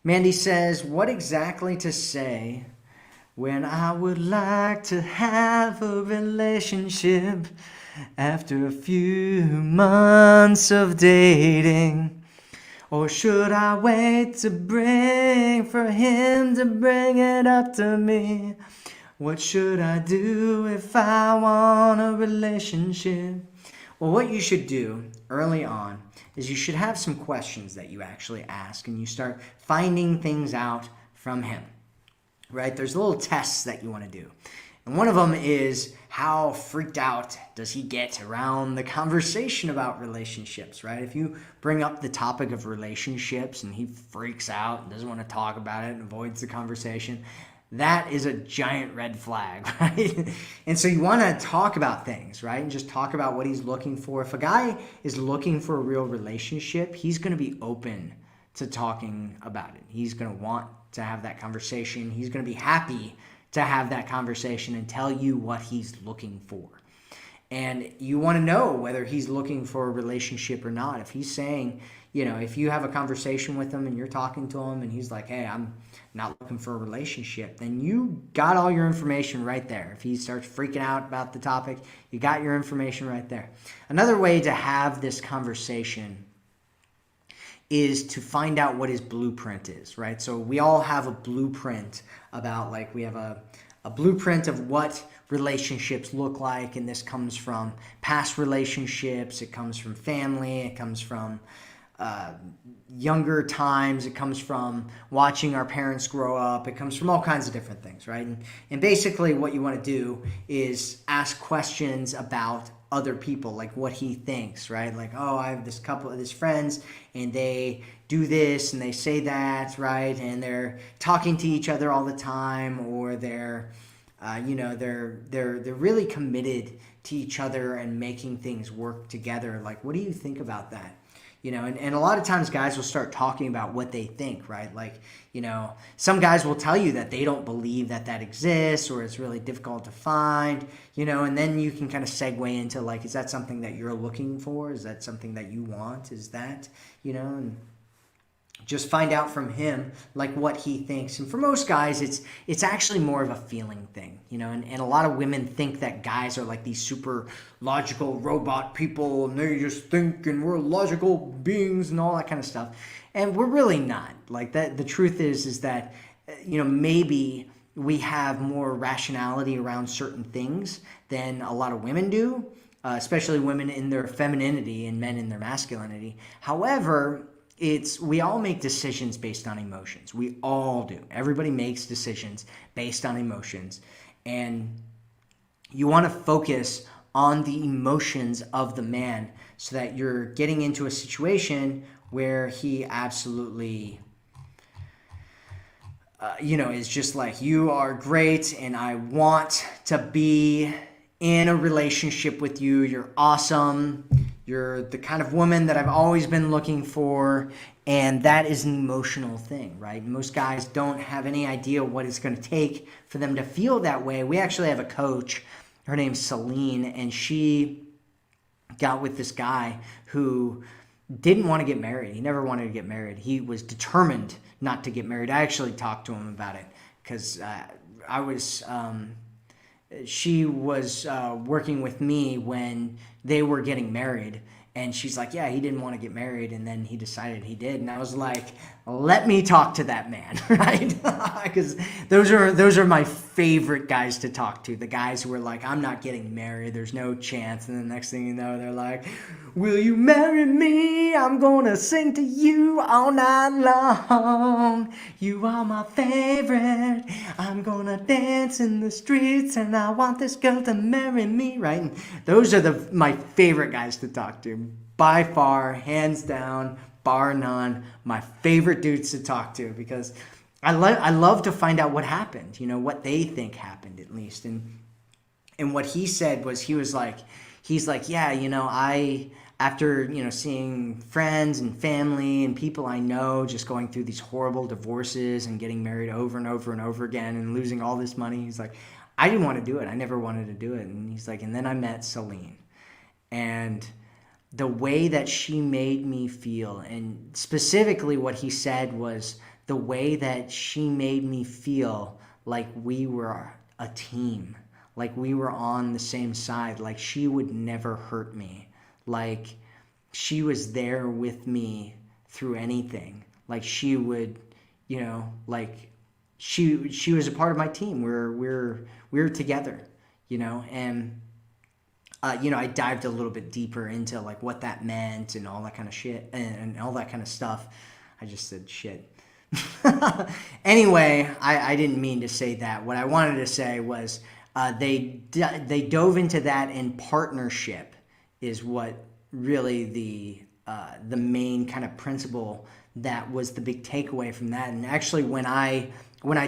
Mandy says, what exactly to say when I would like to have a relationship after a few months of dating? Or should I wait for him to bring it up to me What should I do if I want a relationship? Well, what you should do early on is you should have some questions that you actually ask, and you start finding things out from him, right? There's little tests that you want to do. And one of them is, how freaked out does he get around the conversation about relationships, right? If you bring up the topic of relationships and he freaks out and doesn't want to talk about it and avoids the conversation, that is a giant red flag, right? And so you want to talk about things, right? And just talk about what he's looking for. If a guy is looking for a real relationship, he's going to be open to talking about it. He's going to want to have that conversation. He's going to be happy to have that conversation and tell you what he's looking for. And you want to know whether he's looking for a relationship or not. If he's saying, if you have a conversation with him and you're talking to him and he's like, hey, I'm not looking for a relationship, then you got all your information right there. If he starts freaking out about the topic, you got your information right there. Another way to have this conversation is to find out what his blueprint is, right? So we all have a blueprint about, we have a blueprint of what relationships look like, and this comes from past relationships, it comes from family, it comes from younger times, it comes from watching our parents grow up, it comes from all kinds of different things, right? And basically what you want to do is ask questions about other people, like what he thinks, right? Like, oh, I have this couple of his friends and they do this and they say that, right? And they're talking to each other all the time, or they're really committed to each other and making things work together. Like, what do you think about that? And a lot of times guys will start talking about what they think, right? Like, some guys will tell you that they don't believe that exists, or it's really difficult to find, and then you can kind of segue into, like, is that something that you're looking for? Is that something that you want? Is that, and just find out from him, like, what he thinks. And for most guys, it's actually more of a feeling thing, and a lot of women think that guys are like these super logical robot people, and they just think, and we're logical beings and all that kind of stuff. And we're really not. Like, that. The truth is that, maybe we have more rationality around certain things than a lot of women do, especially women in their femininity and men in their masculinity. However, we all make decisions based on emotions. We all do. Everybody makes decisions based on emotions. And you want to focus on the emotions of the man so that you're getting into a situation where he absolutely, is just like, you are great and I want to be in a relationship with you. You're awesome. You're the kind of woman that I've always been looking for. And that is an emotional thing, right? Most guys don't have any idea what it's going to take for them to feel that way. We actually have a coach. Her name's Celine, and she got with this guy who didn't want to get married. He never wanted to get married. He was determined not to get married. I actually talked to him about it because she was working with me when they were getting married, and she's like, yeah, he didn't want to get married, and then he decided he did. And I was like, let me talk to that man, right? Because those are my favorite guys to talk to. The guys who are like, I'm not getting married, there's no chance. And the next thing you know, they're like, will you marry me? I'm gonna sing to you all night long. You are my favorite. I'm gonna dance in the streets, and I want this girl to marry me, right? And those are my favorite guys to talk to. By far, hands down, bar none, my favorite dudes to talk to, because I love to find out what happened, what they think happened, at least. And what he said was, he's like, yeah, I, after, seeing friends and family and people I know just going through these horrible divorces and getting married over and over and over again and losing all this money, he's like, I didn't want to do it. I never wanted to do it. And he's like, and then I met Celine. And the way that she made me feel, and specifically what he said was the way that she made me feel like we were a team, like we were on the same side, like she would never hurt me, like she was there with me through anything, like she would, like she was a part of my team. We're together, and I dived a little bit deeper into like what that meant and all that kind of shit and all that kind of stuff. I just said shit. Anyway, I didn't mean to say that. What I wanted to say was they dove into that in partnership is what really the main kind of principle that was the big takeaway from that. And actually, when I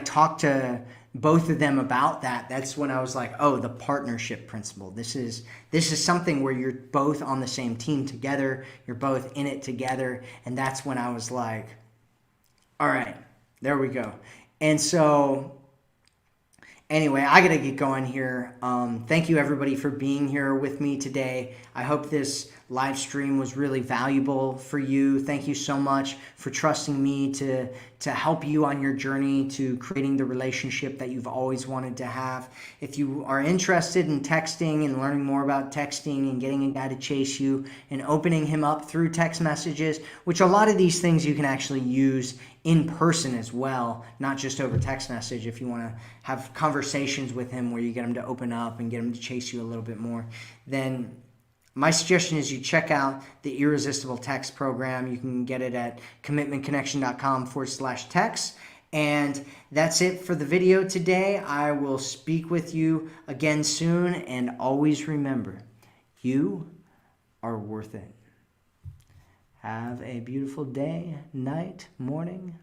talked to both of them about that, that's when I was like, oh, the partnership principle. This is something where you're both on the same team together. You're both in it together. And that's when I was like, all right, there we go. And so anyway, I got to get going here. Thank you, everybody, for being here with me today. I hope this live stream was really valuable for you. Thank you so much for trusting me to help you on your journey to creating the relationship that you've always wanted to have. If you are interested in texting and learning more about texting and getting a guy to chase you and opening him up through text messages, which a lot of these things you can actually use in person as well, not just over text message. If you want to have conversations with him where you get him to open up and get him to chase you a little bit more, then my suggestion is you check out the Irresistible Text program. You can get it at commitmentconnection.com/text. And that's it for the video today. I will speak with you again soon. And always remember, you are worth it. Have a beautiful day, night, morning,